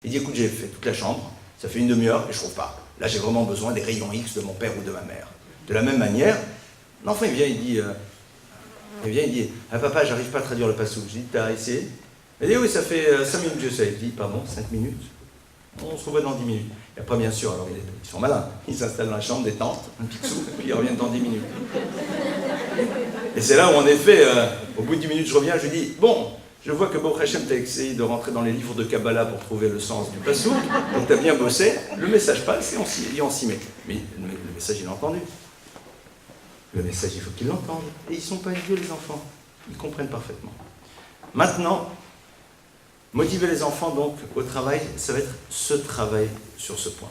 Il dit, écoute, j'ai fait toute la chambre, ça fait une demi-heure et je trouve pas. Là, j'ai vraiment besoin des rayons X de mon père ou de ma mère. De la même manière, l'enfant, il vient, il dit, ah papa, j'arrive pas à traduire le passou. Je dis, t'as essayé? Il dit, oui, ça fait 5 minutes que je sais. Il dit, pardon, 5 minutes? On se revoit dans 10 minutes. Et après, bien sûr, alors ils sont malins. Ils s'installent dans la chambre, détente, un petit sou, puis ils reviennent dans 10 minutes. Et c'est là où, en effet, au bout de 10 minutes, je reviens, je lui dis, bon, je vois que Baruch Hashem, tu as essayé de rentrer dans les livres de Kabbalah pour trouver le sens du passouk, donc tu as bien bossé, le message passe et on s'y met. Mais le message, il l'a entendu. Le message, il faut qu'ils l'entendent. Et ils ne sont pas idiots, les enfants. Ils comprennent parfaitement. Maintenant, motiver les enfants, donc, au travail, ça va être ce travail sur ce point.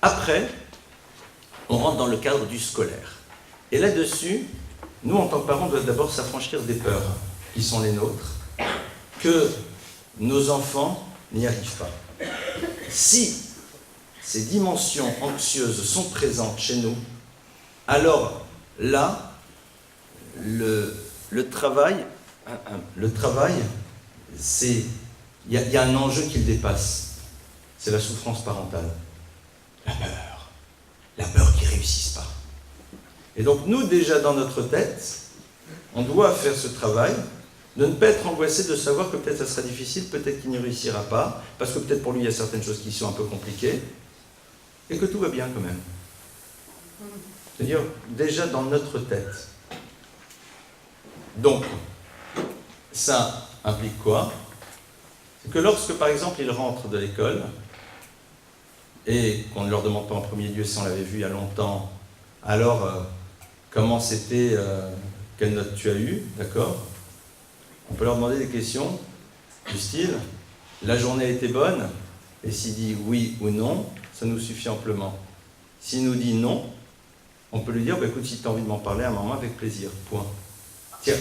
Après, on rentre dans le cadre du scolaire. Et là-dessus, nous, en tant que parents, on doit d'abord s'affranchir des peurs qui sont les nôtres, que nos enfants n'y arrivent pas. Si ces dimensions anxieuses sont présentes chez nous, alors là, le travail, c'est, il y a un enjeu qui le dépasse. C'est la souffrance parentale. La peur qu'ils ne réussissent pas. Et donc nous, déjà dans notre tête, on doit faire ce travail de ne pas être angoissé, de savoir que peut-être ça sera difficile, peut-être qu'il n'y réussira pas, parce que peut-être pour lui il y a certaines choses qui sont un peu compliquées, et que tout va bien quand même. C'est-à-dire, déjà dans notre tête. Donc, ça implique quoi? C'est que lorsque, par exemple, ils rentrent de l'école, et qu'on ne leur demande pas en premier lieu si on l'avait vu il y a longtemps, alors, comment c'était, quelle note tu as eu, d'accord? On peut leur demander des questions du style, la journée a été bonne? Et s'il dit oui ou non, ça nous suffit amplement. S'il nous dit non, on peut lui dire, bah, écoute, si tu as envie de m'en parler à un moment, avec plaisir, point. Tiens,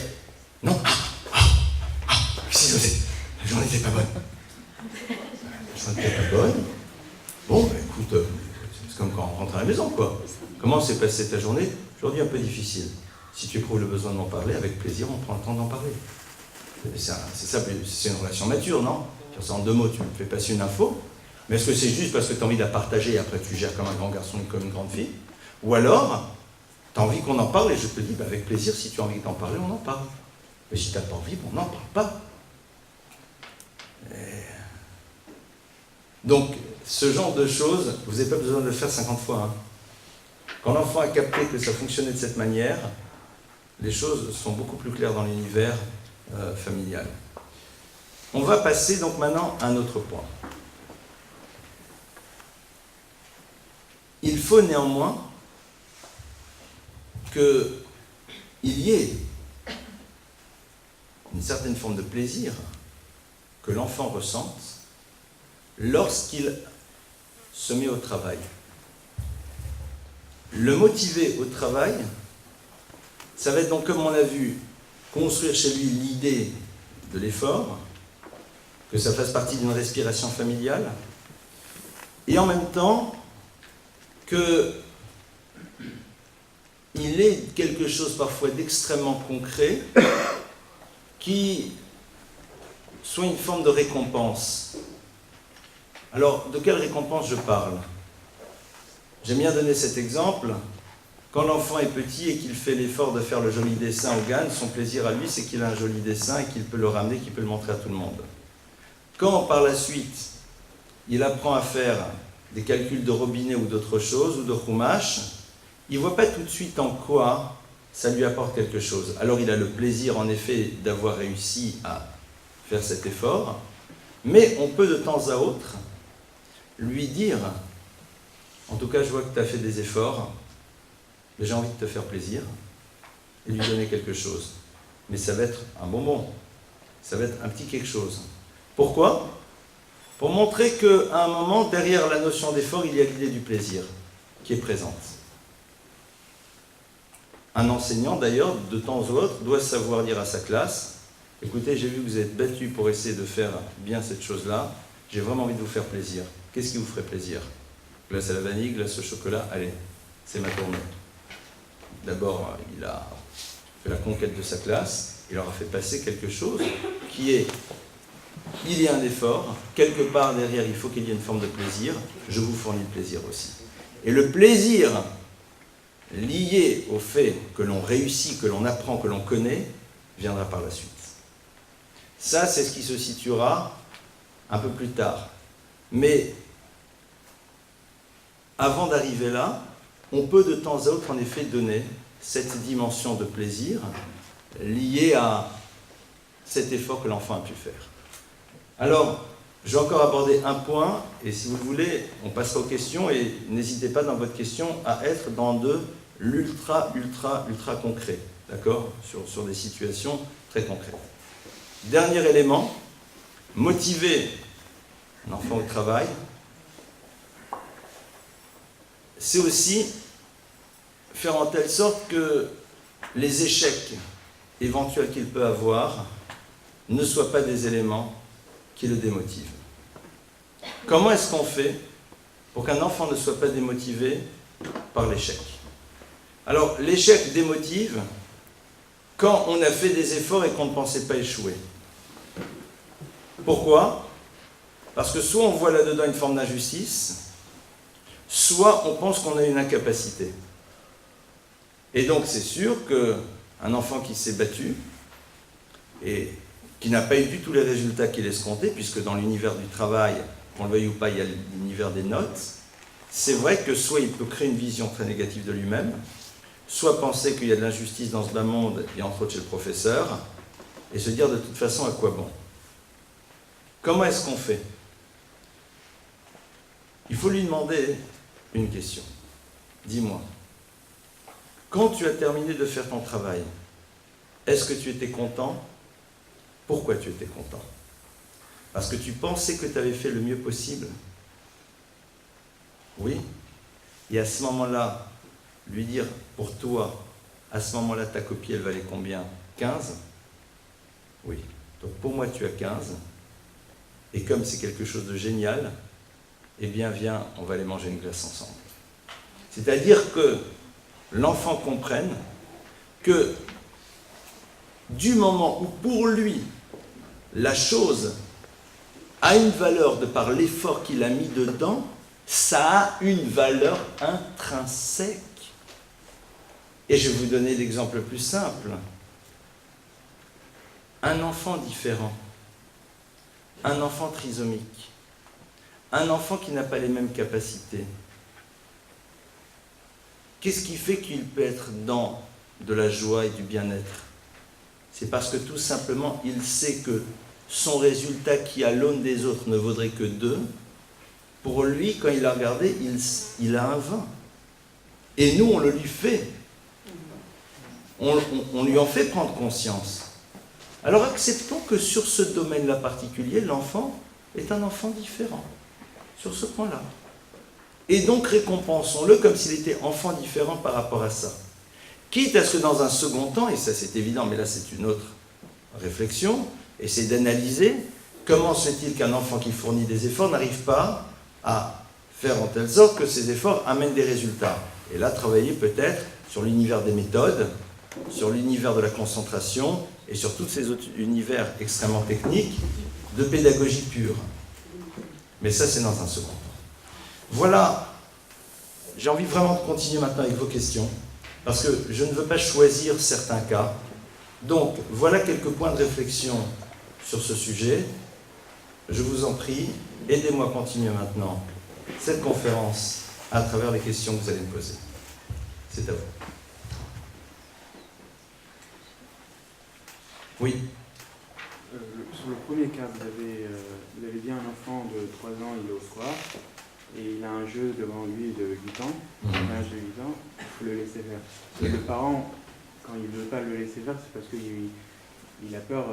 non, la journée n'était pas bonne. La journée n'était pas bonne? Bon, bah, écoute, c'est comme quand on rentre à la maison, quoi. Comment s'est passée ta journée? Aujourd'hui, un peu difficile. Si tu éprouves le besoin de m'en parler, avec plaisir, on prend le temps d'en parler. C'est ça, c'est une relation mature, non? En 2 mots, tu me fais passer une info, mais est-ce que c'est juste parce que tu as envie de la partager et après tu gères comme un grand garçon et comme une grande fille? Ou alors, tu as envie qu'on en parle et je te dis, bah, avec plaisir, si tu as envie d'en parler, on en parle. Mais si tu n'as pas envie, on n'en parle pas. Donc, ce genre de choses, vous n'avez pas besoin de le faire 50 fois. Hein. Quand l'enfant a capté que ça fonctionnait de cette manière, les choses sont beaucoup plus claires dans l'univers familial. On va passer donc maintenant à un autre point. Il faut néanmoins qu'il y ait une certaine forme de plaisir que l'enfant ressente lorsqu'il se met au travail. Le motiver au travail, ça va être donc, comme on l'a vu, construire chez lui l'idée de l'effort, que ça fasse partie d'une respiration familiale, et en même temps qu'il ait quelque chose parfois d'extrêmement concret qui soit une forme de récompense. Alors, de quelle récompense je parle? J'aime bien donner cet exemple. Quand l'enfant est petit et qu'il fait l'effort de faire le joli dessin au GAN, son plaisir à lui, c'est qu'il a un joli dessin et qu'il peut le ramener, qu'il peut le montrer à tout le monde. Quand, par la suite, il apprend à faire des calculs de robinet ou d'autres choses, ou de chumash, il ne voit pas tout de suite en quoi ça lui apporte quelque chose. Alors il a le plaisir, en effet, d'avoir réussi à faire cet effort, mais on peut de temps à autre lui dire, en tout cas je vois que tu as fait des efforts, mais j'ai envie de te faire plaisir, et lui donner quelque chose. Mais ça va être un bonbon, ça va être un petit quelque chose. Pourquoi? Pour montrer qu'à un moment, derrière la notion d'effort, il y a l'idée du plaisir qui est présente. Un enseignant, d'ailleurs, de temps en temps, doit savoir dire à sa classe, écoutez, j'ai vu que vous êtes battus pour essayer de faire bien cette chose-là, j'ai vraiment envie de vous faire plaisir. Qu'est-ce qui vous ferait plaisir? Glace à la vanille, glace au chocolat, allez, c'est ma tournée. D'abord, il a fait la conquête de sa classe, il leur a fait passer quelque chose qui est il y a un effort, quelque part derrière, il faut qu'il y ait une forme de plaisir, je vous fournis le plaisir aussi. Et le plaisir lié au fait que l'on réussit, que l'on apprend, que l'on connaît, viendra par la suite. Ça, c'est ce qui se situera un peu plus tard. Mais avant d'arriver là, on peut de temps à autre en effet donner cette dimension de plaisir liée à cet effort que l'enfant a pu faire. Alors, je vais encore aborder un point, et si vous le voulez, on passera aux questions, et n'hésitez pas dans votre question à être dans de l'ultra concret, d'accord, sur des situations très concrètes. Dernier élément, motiver un enfant au travail, c'est aussi faire en telle sorte que les échecs éventuels qu'il peut avoir ne soient pas des éléments qui le démotivent. Comment est-ce qu'on fait pour qu'un enfant ne soit pas démotivé par l'échec? Alors, l'échec démotive quand on a fait des efforts et qu'on ne pensait pas échouer. Pourquoi? Parce que soit on voit là-dedans une forme d'injustice, soit on pense qu'on a une incapacité. Et donc c'est sûr qu'un enfant qui s'est battu et qui n'a pas eu du tout les résultats qu'il escomptait, puisque dans l'univers du travail, qu'on le veuille ou pas, il y a l'univers des notes, c'est vrai que soit il peut créer une vision très négative de lui-même, soit penser qu'il y a de l'injustice dans ce bas monde, et entre autres chez le professeur, et se dire de toute façon à quoi bon. Comment est-ce qu'on fait? Il faut lui demander une question. Dis-moi, quand tu as terminé de faire ton travail, est-ce que tu étais content? Pourquoi tu étais content? Parce que tu pensais que tu avais fait le mieux possible? Oui. Et à ce moment-là, lui dire, pour toi, à ce moment-là, ta copie, elle valait combien? 15? Oui. Donc pour moi, tu as 15. Et comme c'est quelque chose de génial, eh bien, viens, on va aller manger une glace ensemble. C'est-à-dire que l'enfant comprenne que du moment où pour lui, la chose a une valeur de par l'effort qu'il a mis dedans, ça a une valeur intrinsèque. Et je vais vous donner l'exemple le plus simple. Un enfant différent, un enfant trisomique, un enfant qui n'a pas les mêmes capacités, qu'est-ce qui fait qu'il peut être dans de la joie et du bien-être? C'est parce que tout simplement, il sait que son résultat qui à l'aune des autres ne vaudrait que 2, pour lui, quand il l'a regardé, il a un 20. Et nous, on le lui fait. On lui en fait prendre conscience. Alors acceptons que sur ce domaine-là particulier, l'enfant est un enfant différent, sur ce point-là. Et donc récompensons-le comme s'il était enfant différent par rapport à ça. Quitte à ce que dans un second temps, et ça c'est évident, mais là c'est une autre réflexion, essayer d'analyser comment se fait-il qu'un enfant qui fournit des efforts n'arrive pas à faire en telle sorte que ces efforts amènent des résultats. Et là, travailler peut-être sur l'univers des méthodes, sur l'univers de la concentration et sur tous ces autres univers extrêmement techniques de pédagogie pure. Mais ça, c'est dans un second temps. Voilà, j'ai envie vraiment de continuer maintenant avec vos questions, parce que je ne veux pas choisir certains cas. Donc, voilà quelques points de réflexion sur ce sujet. Je vous en prie, aidez-moi à continuer maintenant cette conférence à travers les questions que vous allez me poser. C'est à vous. Oui. Sur le premier cas, vous avez bien un enfant de 3 ans, il est au square, et il a un jeu devant lui de 8 ans, un âge de 8 ans, il faut le laisser faire. Et le parent, quand il ne veut pas le laisser faire, c'est parce qu'il a peur,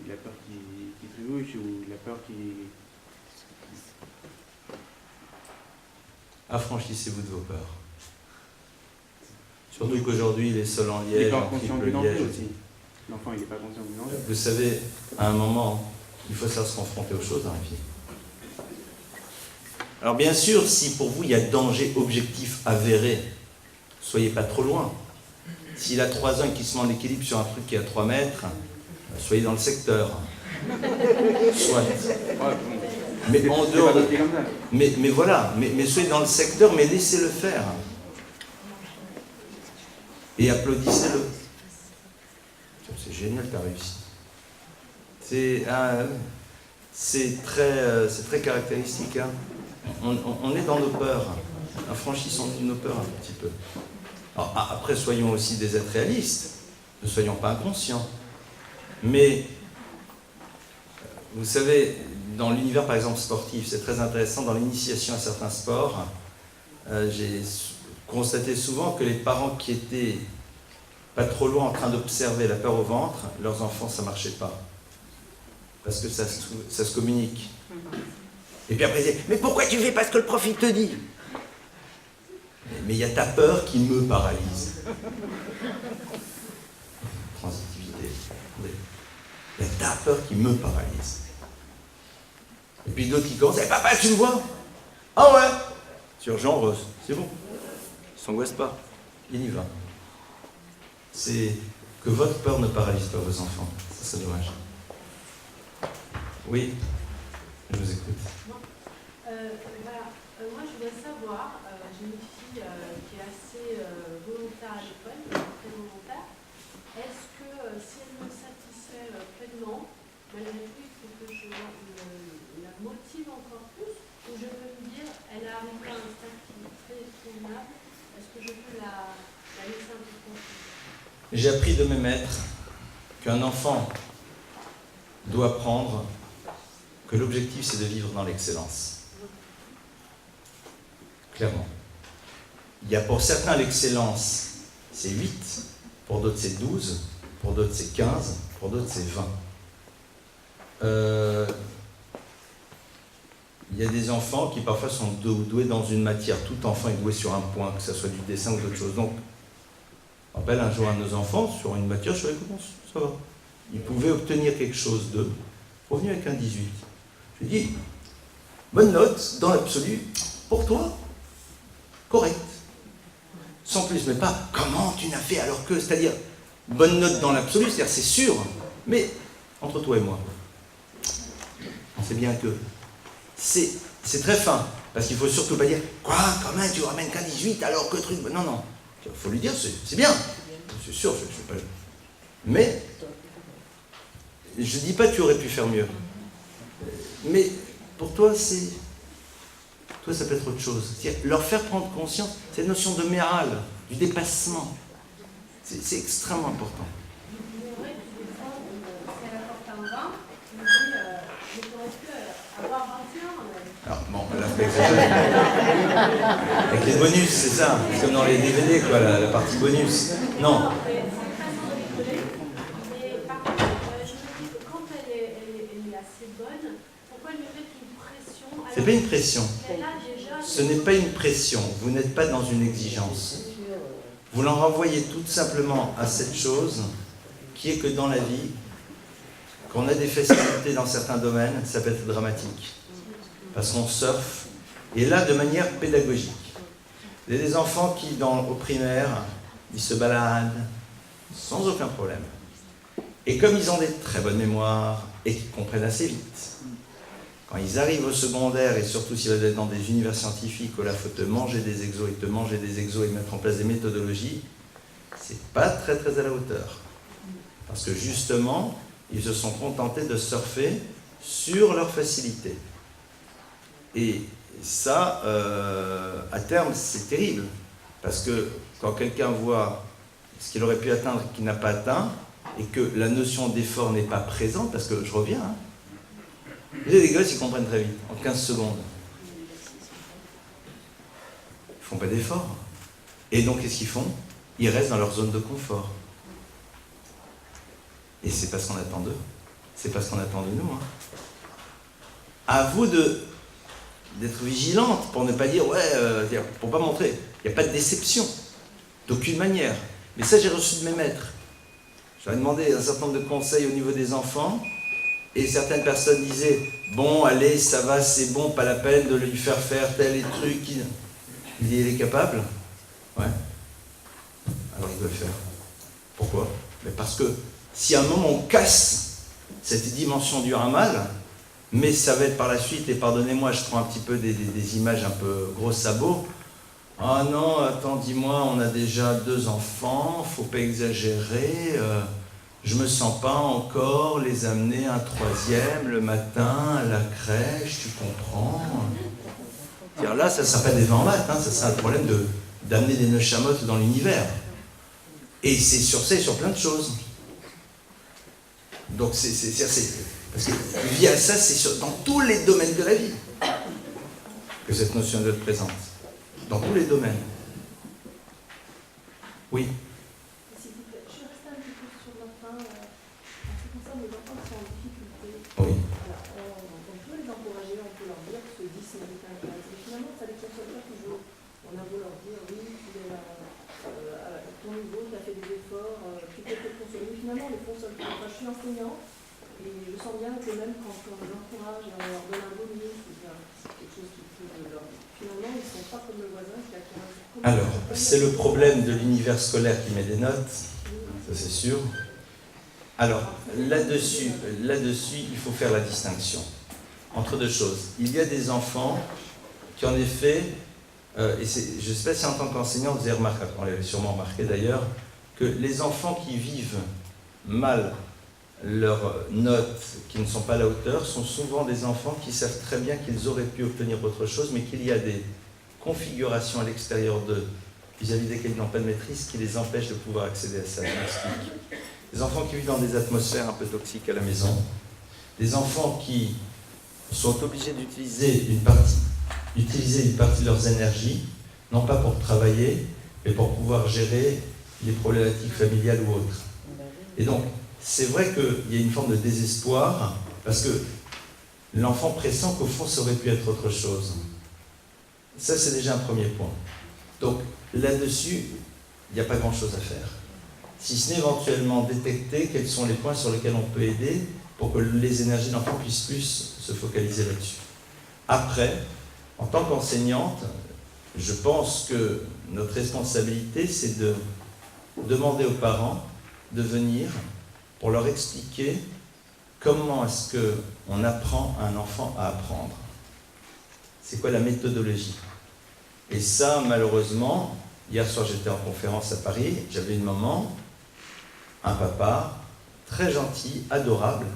qu'il trébuche, ou il a peur qu'il... Affranchissez-vous de vos peurs. Surtout qu'aujourd'hui, il est seul en Liège, il n'est pas en conscient triple du danger Liège. aussi. L'enfant, il n'est pas conscient du danger. Vous savez, à un moment, il faut savoir se confronter aux choses dans la vie. Alors bien sûr, si pour vous, il y a danger objectif avéré, soyez pas trop loin. S'il a 3 ans et qu'il se met en équilibre sur un truc qui est à 3 mètres, soyez dans le secteur. Soit. Ouais, bon. Mais en C'est dehors pas de... noté comme ça. Mais voilà, mais soyez dans le secteur, mais laissez-le faire. Et applaudissez-le. C'est génial, t'as réussi. C'est très caractéristique. Hein. On est dans nos peurs. Affranchissons nos peurs un petit peu. Alors, après, soyons aussi des êtres réalistes. Ne soyons pas inconscients. Mais, vous savez, dans l'univers, par exemple, sportif, c'est très intéressant. Dans l'initiation à certains sports, j'ai constaté souvent que les parents qui étaient pas trop loin en train d'observer la peur au ventre, leurs enfants, ça ne marchait pas. Parce que ça se communique. Et puis après, ils disent, mais pourquoi tu fais pas ce que le prof il te dit? Mais il y a ta peur qui me paralyse. Transitivité. Il y a ta peur qui me paralyse. Et puis d'autres qui commencent, eh, papa, tu me vois? Ah ouais? Sur Jean Rose, c'est bon. Il ne s'angoisse pas. Il y va. C'est que votre peur ne paralyse pas vos enfants. Ça, c'est dommage. Oui, je vous écoute. Voilà. Moi, je voudrais savoir, j'ai une fille qui est assez volontaire à l'école, très volontaire. Est-ce que si elle me satisfait pleinement, malgré tout, il faut que je la motive encore plus, ou je peux me dire, elle a arrivé à un stade qui est très convenable, est-ce que je peux la laisser un peu tranquille? J'ai appris de mes maîtres qu'un enfant doit apprendre que l'objectif c'est de vivre dans l'excellence. Clairement. Il y a pour certains l'excellence c'est 8, pour d'autres c'est 12, pour d'autres c'est 15, pour d'autres c'est 20. Il y a des enfants qui parfois sont doués dans une matière. Tout enfant est doué sur un point, que ce soit du dessin ou d'autre chose. Donc, on rappelle un jour à nos enfants, sur une matière, je savais comment ça va. Ils pouvaient obtenir quelque chose d'eux, revenu avec un 18. Je lui dis, bonne note, dans l'absolu, pour toi, correct. Sans plus, mais pas, comment tu n'as fait alors que, c'est-à-dire, bonne note dans l'absolu, c'est-à-dire c'est sûr, mais entre toi et moi, on sait bien que c'est très fin, parce qu'il ne faut surtout pas dire, quoi, quand même, tu ramènes qu'un 18 alors que truc, non, non. Il faut lui dire, c'est bien, c'est sûr, je ne sais pas. Mais, je ne dis pas que tu aurais pu faire mieux. Mais, pour toi, toi, ça peut être autre chose. C'est-à-dire, leur faire prendre conscience, cette notion de méral, du dépassement, c'est extrêmement important. C'est vrai que des fois, si elle apporte un 20, je me dis, je pourrais plus avoir 21. Alors, bon, là, c'est exagéré. Avec les bonus, c'est ça. C'est comme dans les DVD, quoi, la partie bonus. Non. Mais par contre, je me dis que quand elle est assez bonne, pourquoi lui mettre une pression? C'est pas une pression. Elle a déjà... Ce n'est pas une pression. Vous n'êtes pas dans une exigence. Vous l'en renvoyez tout simplement à cette chose qui est que dans la vie, quand on a des facilités dans certains domaines, ça peut être dramatique. Parce qu'on surfe, et là de manière pédagogique. Il y a des enfants qui, au primaire, ils se baladent sans aucun problème. Et comme ils ont des très bonnes mémoires et qu'ils comprennent assez vite, quand ils arrivent au secondaire, et surtout s'ils vont être dans des univers scientifiques où là, il faut te manger des exos et mettre en place des méthodologies, c'est pas très très à la hauteur. Parce que justement, ils se sont contentés de surfer sur leur facilité. Et ça, à terme, c'est terrible. Parce que quand quelqu'un voit ce qu'il aurait pu atteindre et qu'il n'a pas atteint, et que la notion d'effort n'est pas présente, parce que je reviens, hein, vous avez des gosses, ils comprennent très vite, en 15 secondes. Ils ne font pas d'effort. Et donc, qu'est-ce qu'ils font? Ils restent dans leur zone de confort. Et c'est pas ce qu'on attend d'eux. C'est pas ce qu'on attend de nous. Hein. À vous d'être vigilante pour ne pas dire, ouais, pour ne pas montrer. Il n'y a pas de déception, d'aucune manière. Mais ça, j'ai reçu de mes maîtres. J'avais demandé un certain nombre de conseils au niveau des enfants, et certaines personnes disaient, bon, allez, ça va, c'est bon, pas la peine de lui faire tel truc. Il dit, il est capable? Ouais. Alors il doit le faire. Pourquoi? Mais parce que si à un moment on casse cette dimension du ramal, mais ça va être par la suite, et pardonnez-moi, je prends un petit peu des images un peu gros sabots. Ah non, attends, dis-moi, on a déjà 2 enfants, faut pas exagérer, je me sens pas encore les amener un 3e le matin à la crèche, tu comprends? C'est-à-dire là, ça ne sera pas des 20 en maths, ça sera un problème d'amener des Neuchamottes dans l'univers. Et c'est sur ça et sur plein de choses. Donc parce que via ça, c'est dans tous les domaines de la vie que cette notion de Dieu présente. Dans tous les domaines. Oui. S'il vous plaît, je suis restée un petit peu sur la fin. En ce qui concerne les enfants qui sont en difficulté, Oui. on peut les encourager, on peut leur dire que ce 10 mérite un 15. Mais finalement, ça ne les console pas toujours. On a beau leur dire, oui, tu es à ton niveau, tu as fait des efforts, tu peux te consoler. Finalement, on les console pas. Enfin, je suis enseignante et je sens bien que même quand on les encourage, on leur donne un bonus, c'est quelque chose qui peut leur... Finalement, ils ne sont pas comme le voisin qui a 15. Alors, c'est le problème de l'univers scolaire qui met des notes, ça c'est sûr. Alors, là-dessus, il faut faire la distinction entre 2 choses. Il y a des enfants qui, en effet, je ne sais pas si en tant qu'enseignant, vous avez remarqué, on l'avait sûrement remarqué d'ailleurs, que les enfants qui vivent mal leurs notes qui ne sont pas à la hauteur sont souvent des enfants qui savent très bien qu'ils auraient pu obtenir autre chose, mais qu'il y a des configurations à l'extérieur d'eux, vis-à-vis desquelles ils n'ont pas de maîtrise, qui les empêchent de pouvoir accéder à ça. Des enfants qui vivent dans des atmosphères un peu toxiques à la maison, des enfants qui sont obligés d'utiliser une partie de leurs énergies, non pas pour travailler, mais pour pouvoir gérer les problématiques familiales ou autres. Et donc, c'est vrai qu'il y a une forme de désespoir, parce que l'enfant pressent qu'au fond, ça aurait pu être autre chose. Ça, c'est déjà un premier point. Donc, là-dessus, il n'y a pas grand-chose à faire. Si ce n'est éventuellement détecter quels sont les points sur lesquels on peut aider pour que les énergies de l'enfant puissent plus se focaliser là-dessus. Après, en tant qu'enseignante, je pense que notre responsabilité, c'est de demander aux parents de venir pour leur expliquer comment est-ce qu'on apprend à un enfant à apprendre. C'est quoi la méthodologie? Et ça, malheureusement, hier soir j'étais en conférence à Paris, j'avais une maman, un papa, très gentil, adorable,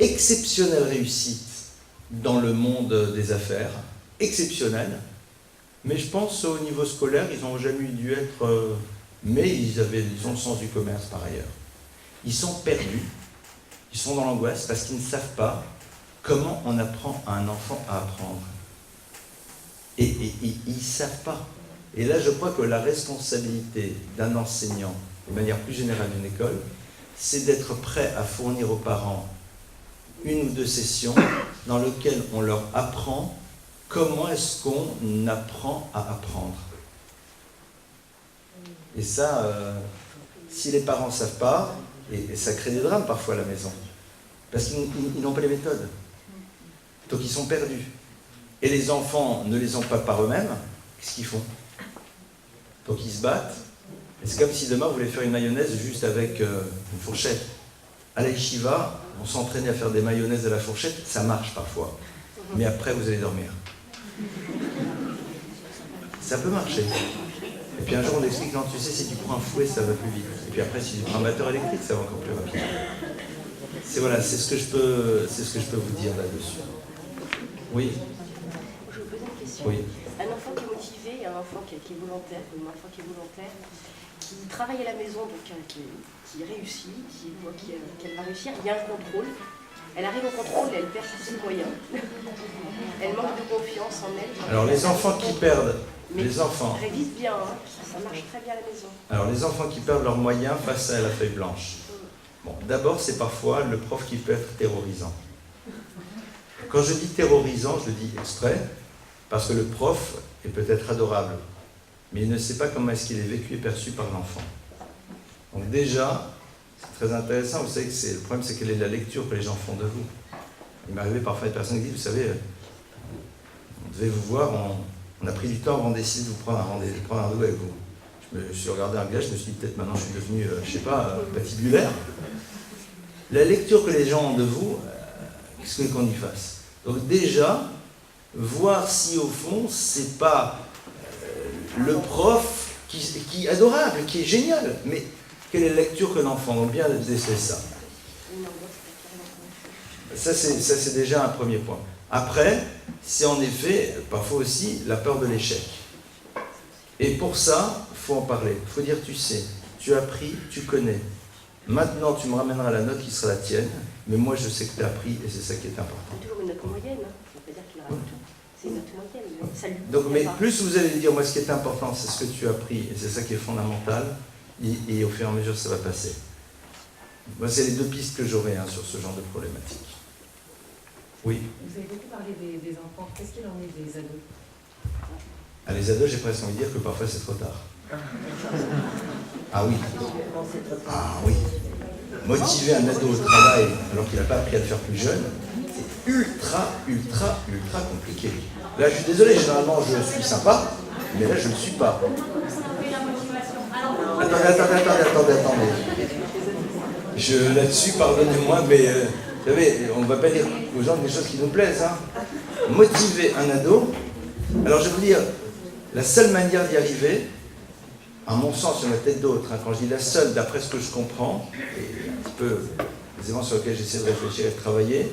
exceptionnelle réussite dans le monde des affaires, exceptionnelle, mais je pense au niveau scolaire, ils n'ont jamais dû être... mais ils ont le sens du commerce par ailleurs. Ils sont perdus, ils sont dans l'angoisse parce qu'ils ne savent pas comment on apprend à un enfant à apprendre. Et ils ne savent pas. Et là, je crois que la responsabilité d'un enseignant, de manière plus générale d'une école, c'est d'être prêt à fournir aux parents 1 ou 2 sessions dans lesquelles on leur apprend comment est-ce qu'on apprend à apprendre. Et ça, si les parents ne savent pas, et ça crée des drames parfois à la maison, parce qu'ils n'ont pas les méthodes. Donc ils sont perdus. Et les enfants ne les ont pas par eux-mêmes, qu'est-ce qu'ils font? Donc ils se battent. Et c'est comme si demain vous voulez faire une mayonnaise juste avec une fourchette. À la yeshiva, on s'entraînait à faire des mayonnaises à la fourchette, ça marche parfois. Mais après vous allez dormir. Ça peut marcher. Et puis un jour on explique, non tu sais, si tu prends un fouet ça va plus vite. Et puis après si tu prends un batteur électrique ça va encore plus rapide. C'est ce que je peux vous dire là-dessus. Oui. Je vous pose une question. Oui. Un enfant qui est motivé, un enfant qui est volontaire, qui travaille à la maison, donc qui réussit, qui voit qu'elle va réussir, il y a un contrôle. Elle arrive au contrôle et elle perd ses moyens. Elle manque de confiance en elle. Alors les enfants qui perdent, mais les enfants. Révise bien, hein, ça marche très bien à la maison. Alors les enfants qui perdent leurs moyens face à la feuille blanche. Bon, d'abord c'est parfois le prof qui peut être terrorisant. Quand je dis terrorisant, je le dis exprès, parce que le prof est peut-être adorable, mais il ne sait pas comment est-ce qu'il est vécu et perçu par l'enfant. Donc déjà, c'est très intéressant, vous savez que le problème c'est quelle est la lecture que les gens font de vous. Il m'est arrivé parfois des personnes qui disent, vous savez, on devait vous voir, on a pris du temps avant de décider de vous prendre un rendez-vous avec vous. Je me suis regardé un gars, je me suis dit peut-être maintenant je suis devenu, je sais pas, patibulaire. la lecture que les gens ont de vous, qu'est-ce qu'on y fasse? Donc déjà, voir si au fond, c'est pas le prof qui est adorable, qui est génial, mais quelle est la lecture que l'enfant? Donc bien déceler ça. Ça, c'est déjà un premier point. Après, c'est en effet, parfois aussi, la peur de l'échec. Et pour ça, il faut en parler. Il faut dire, tu sais, tu as appris, tu connais. Maintenant, tu me ramèneras la note qui sera la tienne, mais moi, je sais que tu as appris et c'est ça qui est important. C'est toujours une note moyenne, hein. Ça ne veut pas dire qu'il a tout. C'est une note moyenne, mais ça lui Donc, mais pas. plus vous allez dire, moi, ce qui est important, c'est ce que tu as appris et c'est ça qui est fondamental, et au fur et à mesure, ça va passer. Moi, c'est les deux pistes que j'aurai sur ce genre de problématique. Oui. Vous avez beaucoup parlé des enfants. Qu'est-ce qu'il en est des ados? Ah, les ados, j'ai presque envie de dire que parfois c'est trop tard. Ah oui. Ah oui. Motiver un ado au travail alors qu'il n'a pas appris à le faire plus jeune, c'est ultra compliqué. Là, je suis désolé, généralement je suis sympa, mais là je ne le suis pas. Attendez. Là-dessus, pardonnez-moi, mais vous savez, on ne va pas dire aux gens des choses qui nous plaisent. Hein. Motiver un ado, alors je vais vous dire, la seule manière d'y arriver, à mon sens, il y en a peut-être d'autres, quand je dis la seule, d'après ce que je comprends, et un petit peu les éléments sur lesquels j'essaie de réfléchir et de travailler,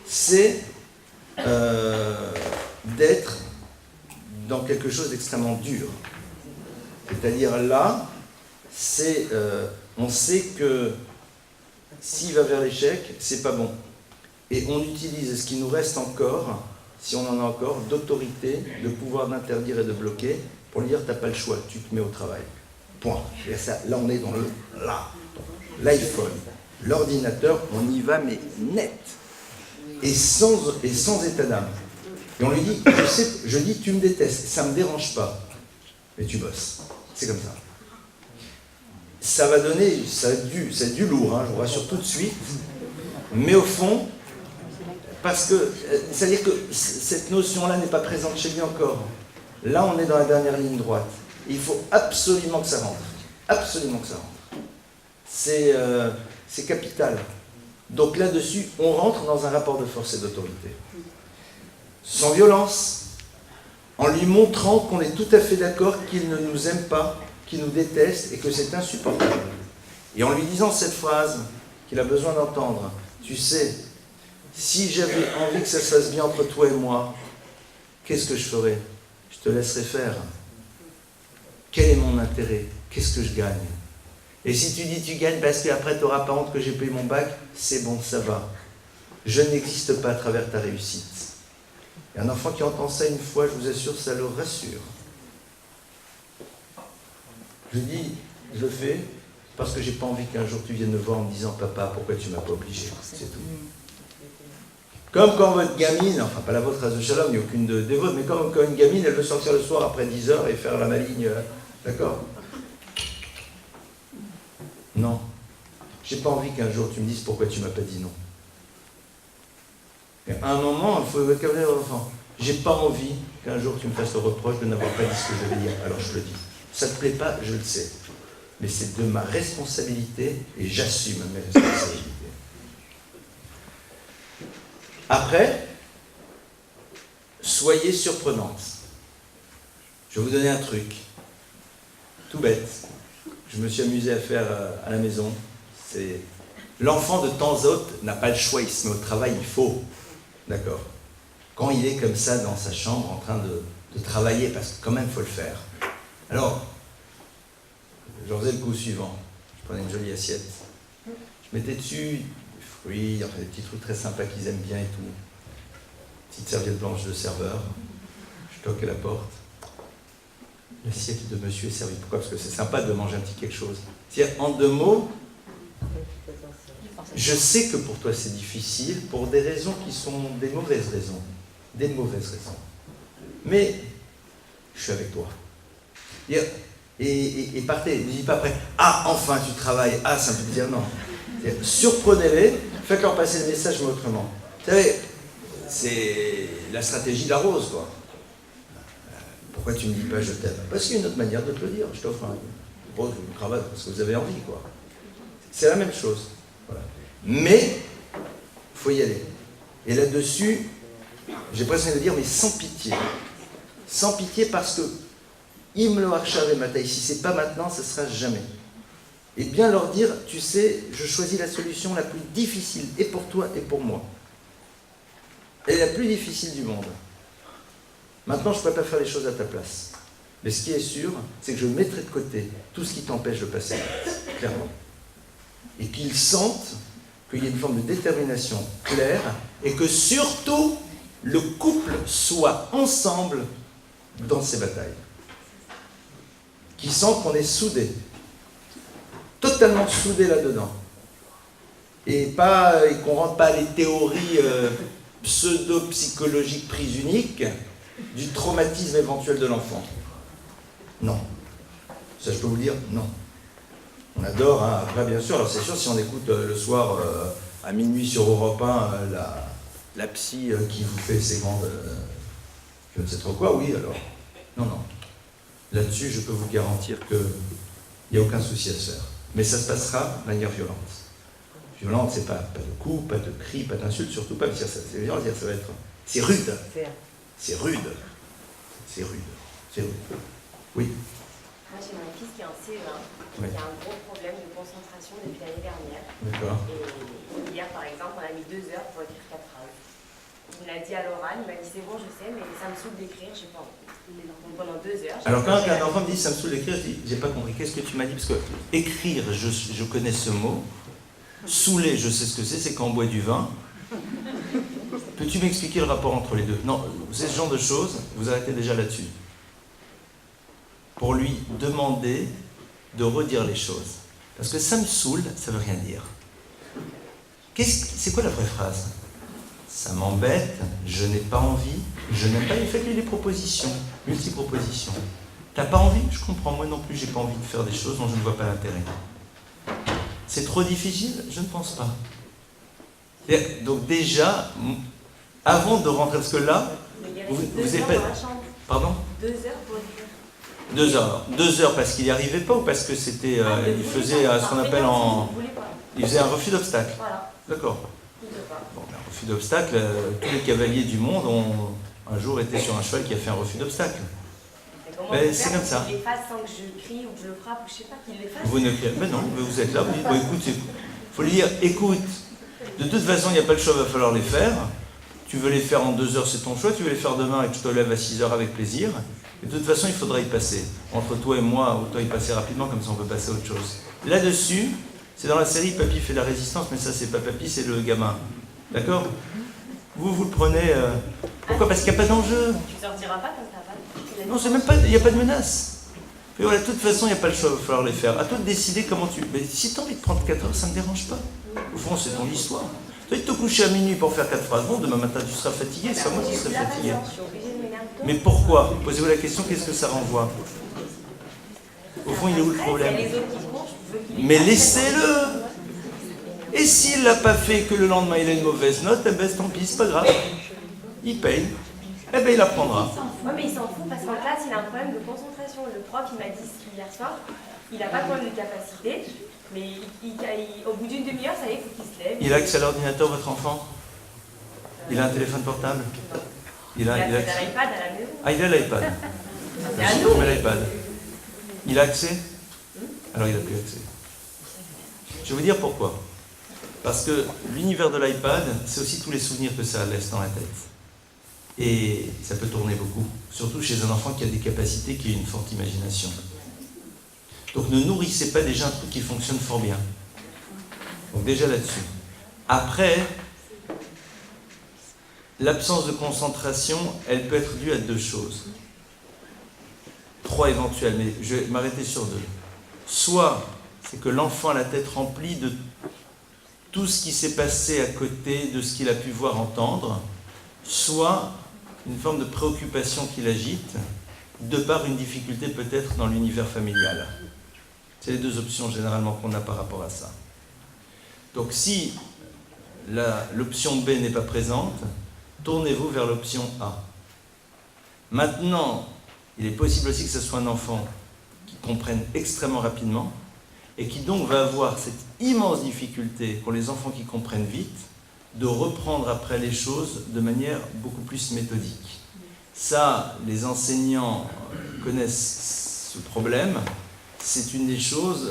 c'est d'être dans quelque chose d'extrêmement dur. C'est-à-dire là, on sait que s'il va vers l'échec, c'est pas bon. Et on utilise ce qui nous reste encore, si on en a encore, d'autorité, de pouvoir d'interdire et de bloquer, pour lui dire t'as pas le choix, tu te mets au travail. Point. Et ça, là on est dans l'iPhone, l'ordinateur, on y va mais net. Et sans état d'âme. Et on lui dit, je dis tu me détestes, ça me dérange pas, mais tu bosses. C'est comme ça. Ça va donner, c'est du lourd, je vous rassure tout de suite, mais au fond, parce que, c'est-à-dire que cette notion-là n'est pas présente chez lui encore. Là, on est dans la dernière ligne droite. Il faut absolument que ça rentre. Absolument que ça rentre. C'est capital. Donc là-dessus, on rentre dans un rapport de force et d'autorité. Sans violence, en lui montrant qu'on est tout à fait d'accord qu'il ne nous aime pas, qu'il nous déteste et que c'est insupportable. Et en lui disant cette phrase qu'il a besoin d'entendre, tu sais, si j'avais envie que ça se passe bien entre toi et moi, qu'est-ce que je ferais? Je te laisserai faire. Quel est mon intérêt? Qu'est-ce que je gagne? Et si tu dis tu gagnes parce qu'après tu n'auras pas honte que j'ai payé mon bac, c'est bon, ça va. Je n'existe pas à travers ta réussite. Et un enfant qui entend ça une fois, je vous assure, ça le rassure. Je dis, je le fais parce que j'ai pas envie qu'un jour tu viennes me voir en me disant papa, pourquoi tu m'as pas obligé? C'est tout. Comme quand votre gamine, enfin pas la vôtre à Shalom, ni aucune des vôtres, mais comme quand une gamine, elle veut sortir le soir après 10h et faire la maligne, d'accord? Non. J'ai pas envie qu'un jour tu me dises pourquoi tu m'as pas dit non. Et à un moment, il faut câbler l'enfant. J'ai pas envie qu'un jour tu me fasses le reproche de n'avoir pas dit ce que je devais dire. Alors je le dis. Ça te plaît pas, je le sais. Mais c'est de ma responsabilité et j'assume mes responsabilités. Après, soyez surprenante. Je vais vous donner un truc. Tout bête. Je me suis amusé à faire à la maison. C'est l'enfant de temps à autre n'a pas le choix, il se met au travail, il faut. D'accord. Quand il est comme ça dans sa chambre en train de travailler, parce que quand même il faut le faire. Alors, je faisais le coup suivant. Je prenais une jolie assiette. Je mettais dessus des fruits, enfin des petits trucs très sympas qu'ils aiment bien et tout. Petite serviette blanche de serveur. Je toque à la porte. L'assiette de monsieur est servie. Pourquoi? Parce que c'est sympa de manger un petit quelque chose. C'est-à-dire, en 2 mots, je sais que pour toi c'est difficile pour des raisons qui sont des mauvaises raisons. Des mauvaises raisons. Mais je suis avec toi. Et partez, ne dites pas après, ah, enfin tu travailles, ah, ça me fait dire non. Surprenez-les, faites-leur passer le message, mais autrement. Vous savez, c'est la stratégie de la rose, quoi. Pourquoi tu ne me dis pas je t'aime? Parce qu'il y a une autre manière de te le dire. Je t'offre une rose ou une cravate parce que vous avez envie, quoi. C'est la même chose. Voilà. Mais, il faut y aller. Et là-dessus, j'ai presque envie de dire, mais sans pitié. Sans pitié parce que, im lo arshav matai, si c'est pas maintenant, ce sera jamais. Et bien leur dire, tu sais, je choisis la solution la plus difficile, et pour toi et pour moi. Elle est la plus difficile du monde. Maintenant, je ne pourrais pas faire les choses à ta place. Mais ce qui est sûr, c'est que je mettrai de côté tout ce qui t'empêche de passer clairement. Et qu'ils sentent qu'il y a une forme de détermination claire et que surtout, le couple soit ensemble dans ces batailles. Qu'ils sentent qu'on est soudés. Totalement soudés là-dedans. Et qu'on ne rentre pas à les théories pseudo-psychologiques prises uniques du traumatisme éventuel de l'enfant. Non. Ça, je peux vous dire, non. On adore, hein. Après, bien sûr, alors c'est sûr, si on écoute le soir à minuit sur Europe 1 la psy qui vous fait ses grandes... je ne sais trop quoi, oui, alors. Non, non. Là-dessus, je peux vous garantir qu'il n'y a aucun souci à se faire. Mais ça se passera de manière violente. Violente, c'est pas de coups, pas de cris, pas d'insultes, surtout pas, parce que c'est violent, ça va être... C'est rude. C'est rude. C'est rude. C'est rude. Oui. Moi, j'ai mon fils qui est en CE1, Oui. qui a un gros problème de concentration depuis l'année dernière. D'accord. Et hier, par exemple, on a mis 2 heures pour écrire 4 phrases. Il me l'a dit à l'oral, il m'a dit c'est bon, je sais, mais ça me saoule d'écrire, j'ai pas envie. Donc pendant 2 heures. Alors quand un enfant me dit ça me saoule d'écrire, je dis j'ai pas compris, qu'est-ce que tu m'as dit? Parce que écrire, je connais ce mot. Saouler, je sais ce que c'est quand on boit du vin. Peux-tu m'expliquer le rapport entre les deux? Non, c'est ce genre de choses, vous arrêtez déjà là-dessus. Pour lui demander de redire les choses. Parce que ça me saoule, ça veut rien dire. C'est quoi la vraie phrase? Ça m'embête, je n'ai pas envie, je n'aime pas, faites-lui des propositions, multi-propositions. T'as pas envie? Je comprends, moi non plus, j'ai pas envie de faire des choses dont je ne vois pas l'intérêt. C'est trop difficile? Je ne pense pas. Donc déjà, avant de rentrer, parce que là, vous avez pas... Pardon? 2 heures pour écrire. 2 heures. 2 heures parce qu'il n'y arrivait pas ou parce que c'était... il faisait ce qu'on appelle en... Il faisait un refus d'obstacle. Voilà. D'accord. Bon, un refus d'obstacle, tous les cavaliers du monde ont un jour été sur un cheval qui a fait un refus d'obstacle. Mais c'est comme ça. Qu'il l'efface sans que je crie ou que je le frappe ou je sais pas, qu'il l'efface. Vous ne criez... Mais non, vous êtes là, vous dites, bon écoute, il faut lui dire, écoute, de toute façon, il n'y a pas le choix, il va falloir les faire. Tu veux les faire en 2 heures, c'est ton choix. Tu veux les faire demain et que je te lève à 6 heures avec plaisir. Et de toute façon, il faudra y passer. Entre toi et moi, autant y passer rapidement, comme ça on peut passer à autre chose. Là-dessus, c'est dans la série Papy fait de la résistance, mais ça, c'est pas Papy, c'est le gamin. D'accord? Vous le prenez... Pourquoi? Parce qu'il n'y a pas d'enjeu. Tu sortiras pas comme ça, va? Non, c'est même pas... Il n'y a pas de menace. Et voilà, de toute façon, il n'y a pas le choix, il va falloir les faire. À toi de décider comment tu... Mais si tu as envie de prendre 4 heures, ça ne me dérange pas. Au fond, c'est ton histoire. Tu vas te coucher à minuit pour faire 4 phrases. Bon, demain matin, tu seras fatigué, c'est moi qui serai fatigué. Mais pourquoi? Posez-vous la question, qu'est-ce que ça renvoie? Au fond, il est où le problème? Mais laissez-le! Et s'il ne l'a pas fait, que le lendemain il a une mauvaise note, eh ben tant pis, c'est pas grave. Il paye. Eh ben il apprendra. Oui, mais il s'en fout parce qu'en classe, il a un problème de concentration. Le prof, il m'a dit hier soir, il n'a pas de problème de capacité, mais au bout d'une demi-heure, ça y est, il faut qu'il se lève. Il a accès à l'ordinateur, votre enfant? Il a un téléphone portable? Il a l'iPad à la maison. Ah, il a l'iPad. C'est à nous. Mais l'iPad. Il a accès? Alors il n'a plus accès. Je vais vous dire pourquoi. Parce que l'univers de l'iPad, c'est aussi tous les souvenirs que ça laisse dans la tête. Et ça peut tourner beaucoup. Surtout chez un enfant qui a des capacités, qui a une forte imagination. Donc ne nourrissez pas déjà un truc qui fonctionne fort bien. Donc déjà là-dessus. Après, l'absence de concentration, elle peut être due à 2 choses. 3 éventuelles, mais je vais m'arrêter sur 2. Soit c'est que l'enfant a la tête remplie de tout ce qui s'est passé à côté de ce qu'il a pu voir, entendre, soit une forme de préoccupation qui l'agite, de par une difficulté peut-être dans l'univers familial. C'est les 2 options généralement qu'on a par rapport à ça. Donc si l'option B n'est pas présente, tournez-vous vers l'option A. Maintenant, il est possible aussi que ce soit un enfant qui comprenne extrêmement rapidement et qui donc va avoir cette immense difficulté pour les enfants qui comprennent vite de reprendre après les choses de manière beaucoup plus méthodique. Ça, les enseignants connaissent ce problème, c'est une des choses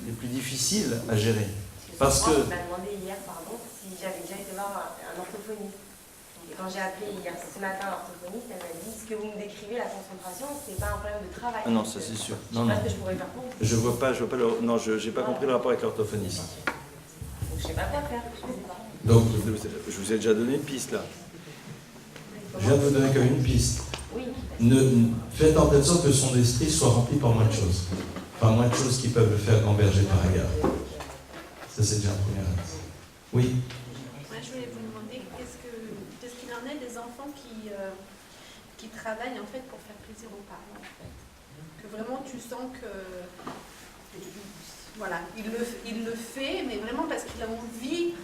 les plus difficiles à gérer. Parce que... On m'a demandé hier, si j'avais déjà été voir un orthophoniste. Et quand j'ai appelé ce matin l'orthophoniste, elle m'a dit ce que vous me décrivez, la concentration, c'est pas un problème de travail. Ah non, ça c'est sûr. Je sais pas ce que je pourrais faire pour vous. Je vois pas non, je n'ai pas compris le rapport avec l'orthophonie. Donc, je sais pas quoi faire, je sais pas. Donc, je vous ai déjà donné une piste là. Je viens de vous donner comme une piste. Oui. Faites en telle sorte que son esprit soit rempli par moins de choses. Enfin, moins de choses qui peuvent le faire gamberger par ailleurs. Ça, c'est déjà un premier axe. Oui. Moi, je voulais vous demander qu'est-ce qu'il en est des enfants qui travaillent en fait pour faire plaisir aux parents, en fait. Que vraiment tu sens que voilà, il le fait, mais vraiment parce qu'il a envie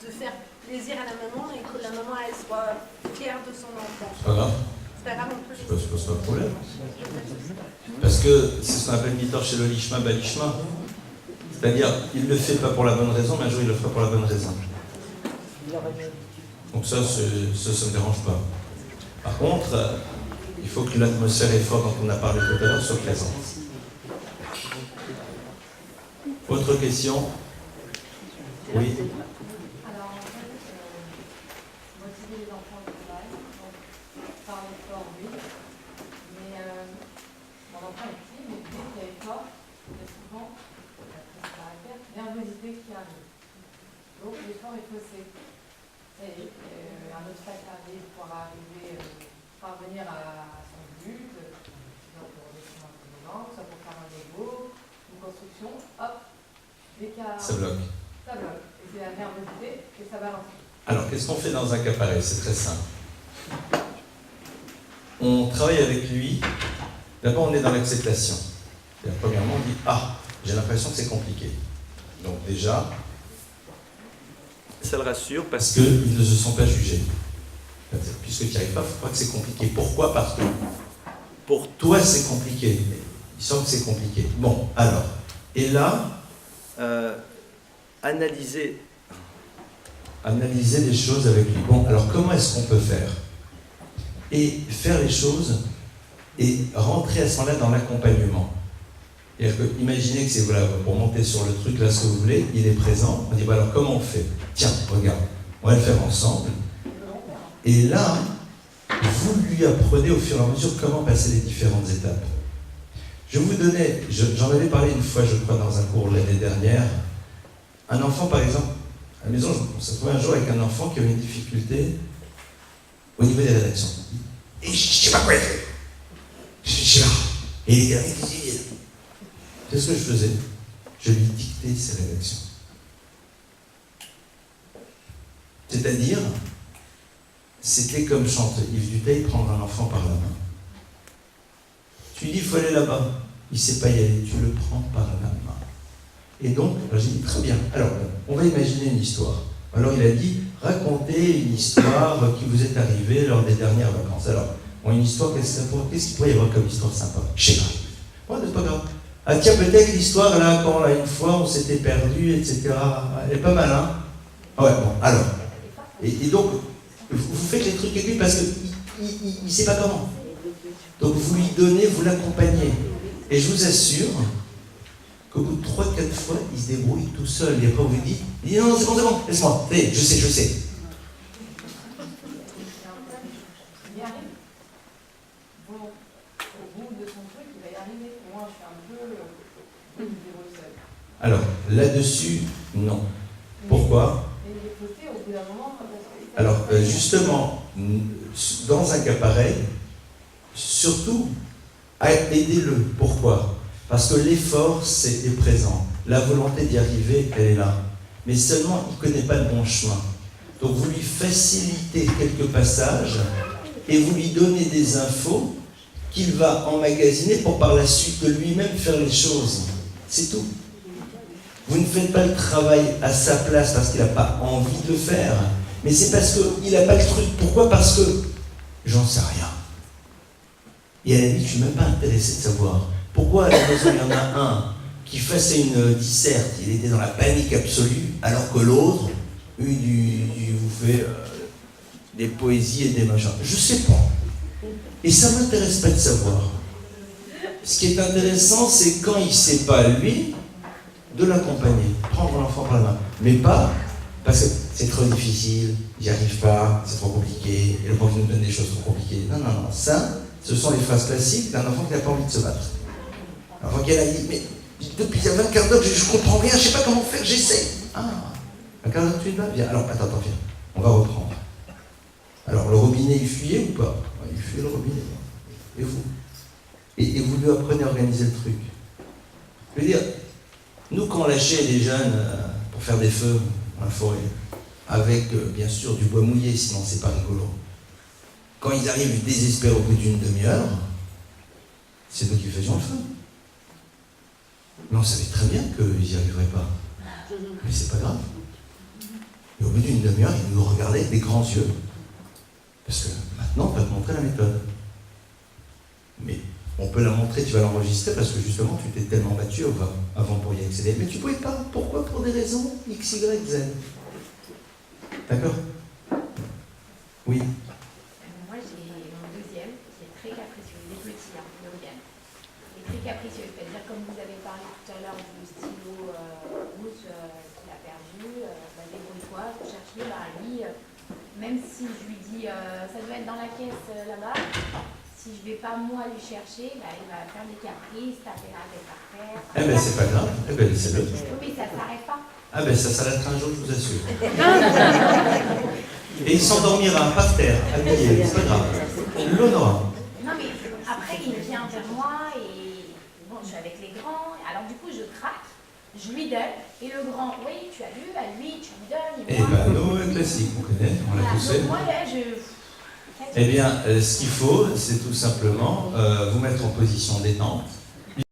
de faire plaisir à la maman et que la maman elle soit fière de son enfant. C'est pas grave. C'est pas grave, on peut Ça pose pas de problème. Parce que c'est ce qu'on appelle Mitor chez le Lishma Balishma. C'est-à-dire, il ne le fait pas pour la bonne raison, mais un jour il le fera pour la bonne raison. Donc ça ne me dérange pas. Par contre, il faut que l'atmosphère et l'effort dont on a parlé tout à l'heure soit présente. Autre question? Oui. Alors en fait, motiver les enfants au travail, par l'effort, oui. Mais mon enfant est petit, mais dès qu'il y a effort, il y a souvent nervosité qui arrive. Donc l'effort est faussé. Et un obstacle arrive pour parvenir à son but, soit pour descendre un peu de langue, soit pour faire un Lego, une construction, hop, dès qu'il y a... Ça bloque. Ça bloque. Et c'est la nervosité et ça balance. Alors, qu'est-ce qu'on fait dans un cas pareil? C'est très simple. On travaille avec lui. D'abord, on est dans l'acceptation. Premièrement, on dit « Ah, j'ai l'impression que c'est compliqué. » Donc déjà, ça le rassure parce qu'ils ne se sont pas jugés. Puisque tu n'y arrives pas, il faut pas que c'est compliqué. Pourquoi? Parce que pour toi, c'est compliqué. Il semble que c'est compliqué. Bon, alors, et là, analyser les choses avec lui. Bon, alors comment est-ce qu'on peut faire? Et faire les choses et rentrer à ce moment-là dans l'accompagnement. C'est-à-dire que, imaginez que c'est voilà, pour monter sur le truc, là, ce que vous voulez, il est présent. On dit, bah, alors comment on fait? Tiens, regarde, on va le faire ensemble. Et là, vous lui apprenez au fur et à mesure comment passer les différentes étapes. Je vous donnais, j'en avais parlé une fois, je crois, dans un cours l'année dernière. Un enfant, par exemple, à la maison, on s'est trouvé un jour avec un enfant qui avait une difficulté au niveau des rédactions. Et je ne sais pas quoi faire. Je sais pas. Et il était qu'est-ce que je faisais? Je lui dictais ses rédactions. C'est-à-dire, c'était comme chante Yves Duteil, prendre un enfant par la main. Tu lui dis, il faut aller là-bas. Il ne sait pas y aller, tu le prends par la main. Et donc, j'ai dit, très bien. Alors, on va imaginer une histoire. Alors, il a dit, racontez une histoire qui vous est arrivée lors des dernières vacances. Alors, une histoire, qu'est-ce qu'il pourrait y avoir comme histoire sympa? Je sais pas. Bon, c'est pas grave. Ah tiens, peut-être l'histoire, là, quand là, une fois, on s'était perdu, etc. Elle est pas mal, hein? Ouais, bon, alors. Et donc, vous faites les trucs avec lui parce qu'il ne sait pas comment. Donc, vous lui donnez, vous l'accompagnez. Et je vous assure qu'au bout de 3-4 fois, il se débrouille tout seul. Et après, on vous dit, non, c'est bon, laisse-moi. Je sais. Il y arrive. Bon, au bout de son truc, il va y arriver. Moi, je suis un peu me débrouille seul. Alors, là-dessus, non. Pourquoi? Et il est faussé au bout d'un moment. Alors, justement, dans un cas pareil, surtout, aidez-le. Pourquoi? Parce que l'effort, est présent. La volonté d'y arriver, elle est là. Mais seulement, il ne connaît pas le bon chemin. Donc, vous lui facilitez quelques passages et vous lui donnez des infos qu'il va emmagasiner pour par la suite de lui-même faire les choses. C'est tout. Vous ne faites pas le travail à sa place parce qu'il n'a pas envie de le faire, mais c'est parce qu'il n'a pas le truc. Pourquoi? Parce que j'en sais rien. Et à la limite, je ne suis même pas intéressé de savoir. Pourquoi à la maison il y en a un qui faisait une disserte, il était dans la panique absolue, alors que l'autre, il vous fait des poésies et des machins. Je sais pas. Et ça ne m'intéresse pas de savoir. Ce qui est intéressant, c'est quand il ne sait pas, lui, de l'accompagner, prendre l'enfant par la main. Mais pas parce que c'est trop difficile, j'y arrive pas, c'est trop compliqué, et le prof nous donne des choses trop compliquées. Non, non, non. Ça, ce sont les phrases classiques d'un enfant qui n'a pas envie de se battre. Un enfant qui a dit, mais depuis il y a 20 quarts d'heure, je comprends rien, je sais pas comment faire, j'essaie. Ah, un quart d'heure, tu te bats? Viens, alors, attends, viens, on va reprendre. Alors, le robinet, il fuyait ou pas? Il fuyait le robinet. Et vous? Et vous lui apprenez à organiser le truc. Je veux dire, nous, quand on lâchait des jeunes pour faire des feux dans la forêt, avec, bien sûr, du bois mouillé, sinon c'est pas rigolo. Quand ils arrivent désespérés au bout d'une demi-heure, c'est nous qui faisions le feu. Mais on savait très bien qu'ils n'y arriveraient pas. Mais c'est pas grave. Et au bout d'une demi-heure, ils nous regardaient avec des grands yeux. Parce que maintenant, on va te montrer la méthode. Mais on peut la montrer, tu vas l'enregistrer parce que justement, tu t'es tellement battu avant pour y accéder. Mais tu ne pouvais pas. Pourquoi? Pour des raisons X, Y, Z. D'accord? Oui. Moi, j'ai mon deuxième qui est très capricieux. Il est petit, hein, Logan. Il est très capricieux. C'est-à-dire, comme vous avez parlé tout à l'heure du stylo rouge qu'il a perdu, débrouille-toi, cherche-le. Lui, même si je lui dis ça doit être dans la caisse là-bas, si je ne vais pas moi lui chercher, il va faire des caprices, taper la tête par terre. Eh bien, c'est pas grave. Eh bien, laissez-le. Oui, ça ne s'arrête pas. Ah ben, ça s'arrêtera un jour, je vous assure. Et il s'endormira par terre, habillé, c'est pas grave. L'honneur. Non, mais après, il vient vers moi et bon, je suis avec les grands. Alors, du coup, je craque, je lui donne. Et le grand, oui, tu as lu, à lui, tu lui donnes. Eh bien, nous, classique, on connaît, on l'a tous fait. Donc, moi, là, Eh bien, ce qu'il faut, c'est tout simplement vous mettre en position détente.